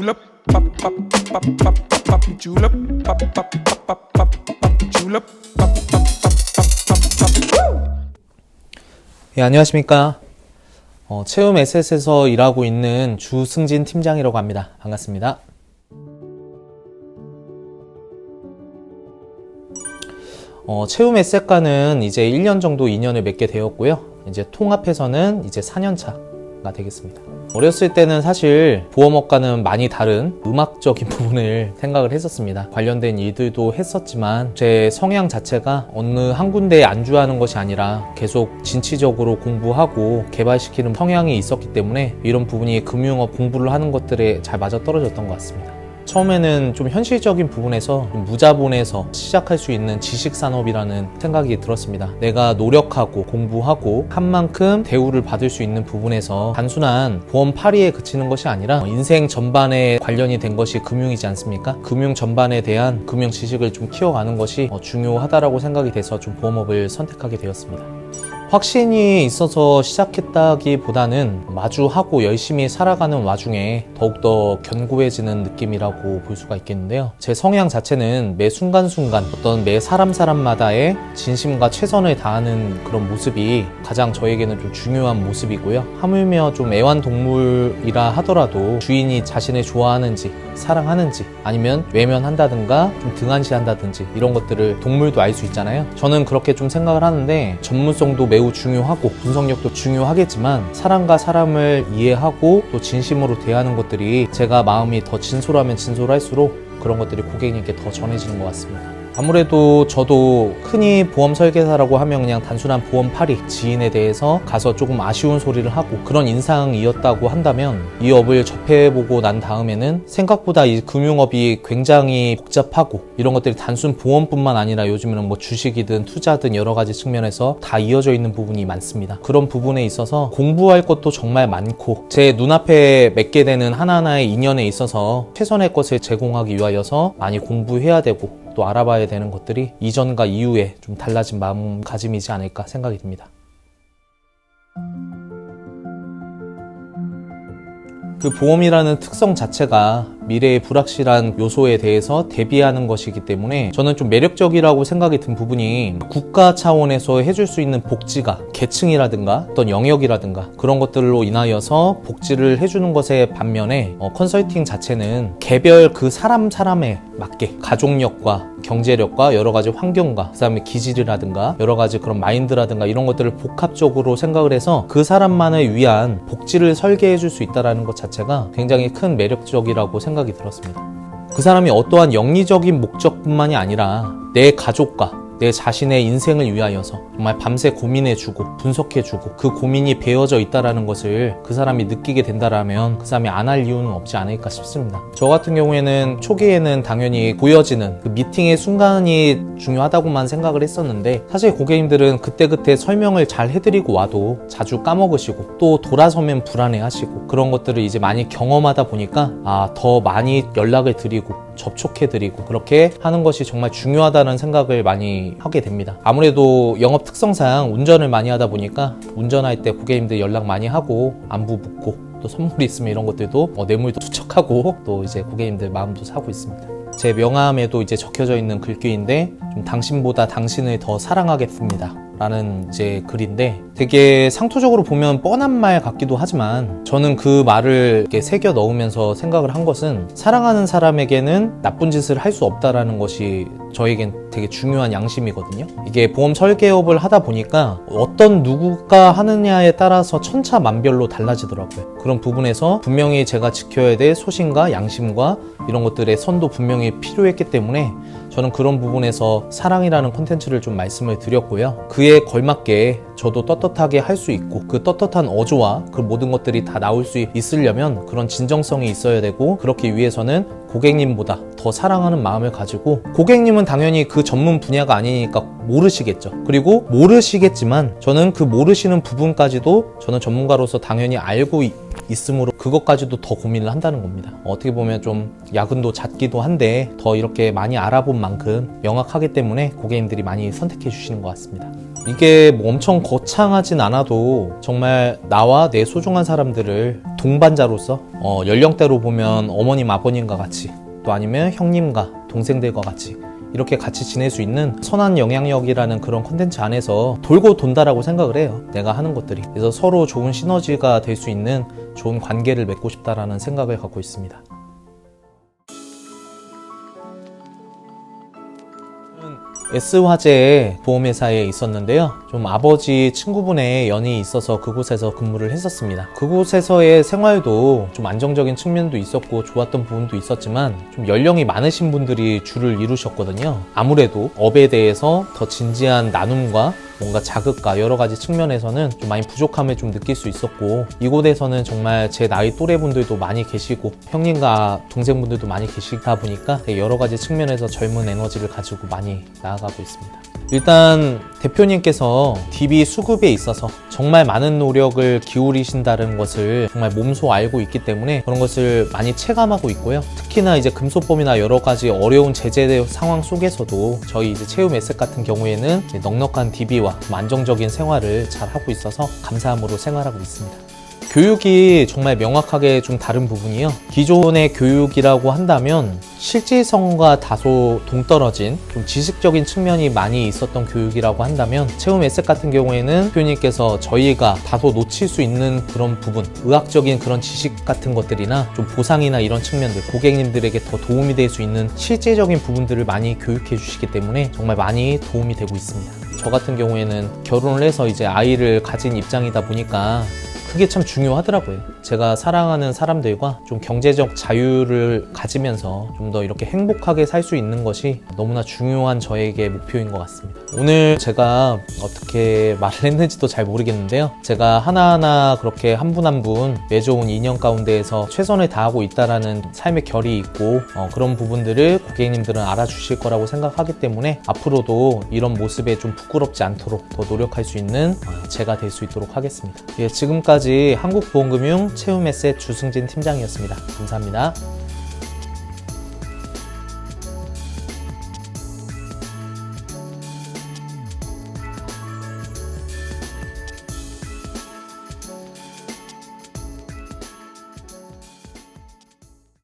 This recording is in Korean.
julep, pop pop pop pop pop julep, pop pop pop pop pop julep, pop pop pop pop. 예, 안녕하십니까. 채움 SS에서 일하고 있는 주승진 팀장이라고 합니다. 반갑습니다. 채움 SS과는 이제 1년 정도 인연을 맺게 되었고요. 이제 통합해서는 이제 4년차가 되겠습니다. 어렸을 때는 사실 보험업과는 많이 다른 음악적인 부분을 생각을 했었습니다. 관련된 일들도 했었지만 제 성향 자체가 어느 한 군데에 안주하는 것이 아니라 계속 진취적으로 공부하고 개발시키는 성향이 있었기 때문에 이런 부분이 금융업 공부를 하는 것들에 잘 맞아떨어졌던 것 같습니다. 처음에는 좀 현실적인 부분에서 무자본에서 시작할 수 있는 지식산업이라는 생각이 들었습니다. 내가 노력하고 공부하고 한 만큼 대우를 받을 수 있는 부분에서 단순한 보험 파리에 그치는 것이 아니라 인생 전반에 관련이 된 것이 금융이지 않습니까? 금융 전반에 대한 금융 지식을 좀 키워가는 것이 중요하다라고 생각이 돼서 좀 보험업을 선택하게 되었습니다. 확신이 있어서 시작했다기보다는 마주하고 열심히 살아가는 와중에 더욱더 견고해지는 느낌이라고 볼 수가 있겠는데요. 제 성향 자체는 매 순간순간 어떤 매 사람마다의 진심과 최선을 다하는 그런 모습이 가장 저에게는 좀 중요한 모습이고요. 하물며 좀 애완동물이라 하더라도 주인이 자신을 좋아하는지 사랑하는지 아니면 외면한다든가 좀 등한시한다든지 이런 것들을 동물도 알 수 있잖아요. 저는 그렇게 좀 생각을 하는데 전문성도 매우 중요하고 분석력도 중요하겠지만 사람과 사람을 이해하고 또 진심으로 대하는 것들이 제가 마음이 더 진솔하면 진솔할수록 그런 것들이 고객님께 더 전해지는 것 같습니다. 아무래도 저도 흔히 보험 설계사라고 하면 그냥 단순한 보험 파리 지인에 대해서 가서 조금 아쉬운 소리를 하고 그런 인상이었다고 한다면 이 업을 접해보고 난 다음에는 생각보다 이 금융업이 굉장히 복잡하고 이런 것들이 단순 보험뿐만 아니라 요즘에는 뭐 주식이든 투자든 여러 가지 측면에서 다 이어져 있는 부분이 많습니다. 그런 부분에 있어서 공부할 것도 정말 많고 제 눈앞에 맺게 되는 하나하나의 인연에 있어서 최선의 것을 제공하기 위하여서 많이 공부해야 되고 또 알아봐야 되는 것들이 이전과 이후에 좀 달라진 마음가짐이지 않을까 생각이 듭니다. 그 보험이라는 특성 자체가 미래의 불확실한 요소에 대해서 대비하는 것이기 때문에 저는 좀 매력적이라고 생각이 든 부분이 국가 차원에서 해줄 수 있는 복지가 계층이라든가 어떤 영역이라든가 그런 것들로 인하여서 복지를 해주는 것에 반면에 컨설팅 자체는 개별 그 사람에 맞게 가족력과 경제력과 여러 가지 환경과 그 다음에 기질이라든가 여러 가지 그런 마인드라든가 이런 것들을 복합적으로 생각을 해서 그 사람만을 위한 복지를 설계해 줄 수 있다는 것 자체가 굉장히 큰 매력적이라고 생각이 들었습니다. 그 사람이 어떠한 영리적인 목적뿐만이 아니라 내 가족과 내 자신의 인생을 위하여서 정말 밤새 고민해주고 분석해주고 그 고민이 배어져 있다는 것을 그 사람이 느끼게 된다면 그 사람이 안 할 이유는 없지 않을까 싶습니다. 저 같은 경우에는 초기에는 당연히 보여지는 그 미팅의 순간이 중요하다고만 생각을 했었는데 사실 고객님들은 그때그때 설명을 잘 해드리고 와도 자주 까먹으시고 또 돌아서면 불안해하시고 그런 것들을 이제 많이 경험하다 보니까 더 많이 연락을 드리고 접촉해드리고 그렇게 하는 것이 정말 중요하다는 생각을 많이 하게 됩니다. 아무래도 영업 특성상 운전을 많이 하다 보니까 운전할 때 고객님들 연락 많이 하고 안부 묻고 또 선물이 있으면 이런 것들도 뇌물도 투척하고 또 이제 고객님들 마음도 사고 있습니다. 제 명함에도 이제 적혀져 있는 글귀인데 좀 당신보다 당신을 더 사랑하겠습니다 라는 이제 글인데 되게 상투적으로 보면 뻔한 말 같기도 하지만 저는 그 말을 이렇게 새겨 넣으면서 생각을 한 것은 사랑하는 사람에게는 나쁜 짓을 할 수 없다라는 것이 저에겐 되게 중요한 양심이거든요. 이게 보험 설계업을 하다 보니까 어떤 누구가 하느냐에 따라서 천차만별로 달라지더라고요. 그런 부분에서 분명히 제가 지켜야 될 소신과 양심과 이런 것들의 선도 분명히 필요했기 때문에 저는 그런 부분에서 사랑이라는 콘텐츠를 좀 말씀을 드렸고요. 그에 걸맞게 저도 떳떳하게 할 수 있고 그 떳떳한 어조와 그 모든 것들이 다 나올 수 있으려면 그런 진정성이 있어야 되고 그렇기 위해서는 고객님보다 더 사랑하는 마음을 가지고 고객님은 당연히 그 전문 분야가 아니니까 모르시겠죠. 그리고 모르시겠지만 저는 그 모르시는 부분까지도 저는 전문가로서 당연히 알고 있으므로 그것까지도 더 고민을 한다는 겁니다. 어떻게 보면 좀 야근도 잦기도 한데 더 이렇게 많이 알아본 만큼 명확하기 때문에 고객님들이 많이 선택해 주시는 것 같습니다. 이게 뭐 엄청 거창하진 않아도 정말 나와 내 소중한 사람들을 동반자로서 연령대로 보면 어머님 아버님과 같이, 또 아니면 형님과 동생들과 같이 이렇게 같이 지낼 수 있는 선한 영향력이라는 그런 콘텐츠 안에서 돌고 돈다라고 생각을 해요. 내가 하는 것들이. 그래서 서로 좋은 시너지가 될 수 있는 좋은 관계를 맺고 싶다라는 생각을 갖고 있습니다. S화재 보험회사에 있었는데요. 좀 아버지 친구분의 연이 있어서 그곳에서 근무를 했었습니다. 그곳에서의 생활도 좀 안정적인 측면도 있었고 좋았던 부분도 있었지만 좀 연령이 많으신 분들이 주를 이루셨거든요. 아무래도 업에 대해서 더 진지한 나눔과 뭔가 자극과 여러 가지 측면에서는 좀 많이 부족함을 좀 느낄 수 있었고, 이곳에서는 정말 제 나이 또래 분들도 많이 계시고 형님과 동생분들도 많이 계시다 보니까 여러 가지 측면에서 젊은 에너지를 가지고 많이 나아가고 있습니다. 일단 대표님께서 DB 수급에 있어서 정말 많은 노력을 기울이신다는 것을 정말 몸소 알고 있기 때문에 그런 것을 많이 체감하고 있고요. 특히나 이제 금소법이나 여러 가지 어려운 제재 상황 속에서도 저희 이제 채움 에셋 같은 경우에는 이제 넉넉한 DB와 안정적인 생활을 잘 하고 있어서 감사함으로 생활하고 있습니다. 교육이 정말 명확하게 좀 다른 부분이요. 기존의 교육이라고 한다면 실질성과 다소 동떨어진 좀 지식적인 측면이 많이 있었던 교육이라고 한다면, 채움 에셋 같은 경우에는 대표님께서 저희가 다소 놓칠 수 있는 그런 부분, 의학적인 그런 지식 같은 것들이나 좀 보상이나 이런 측면들, 고객님들에게 더 도움이 될 수 있는 실제적인 부분들을 많이 교육해 주시기 때문에 정말 많이 도움이 되고 있습니다. 저 같은 경우에는 결혼을 해서 이제 아이를 가진 입장이다 보니까 그게 참 중요하더라고요. 제가 사랑하는 사람들과 좀 경제적 자유를 가지면서 좀 더 이렇게 행복하게 살 수 있는 것이 너무나 중요한 저에게 목표인 것 같습니다. 오늘 제가 어떻게 말을 했는지도 잘 모르겠는데요. 제가 하나하나 그렇게 한 분 한 분 매좋은 인연 가운데에서 최선을 다하고 있다라는 삶의 결이 있고, 그런 부분들을 고객님들은 알아주실 거라고 생각하기 때문에 앞으로도 이런 모습에 좀 부끄럽지 않도록 더 노력할 수 있는 제가 될 수 있도록 하겠습니다. 예, 지금까지 한국보험금융 채움 에셋 주승진 팀장이었습니다. 감사합니다.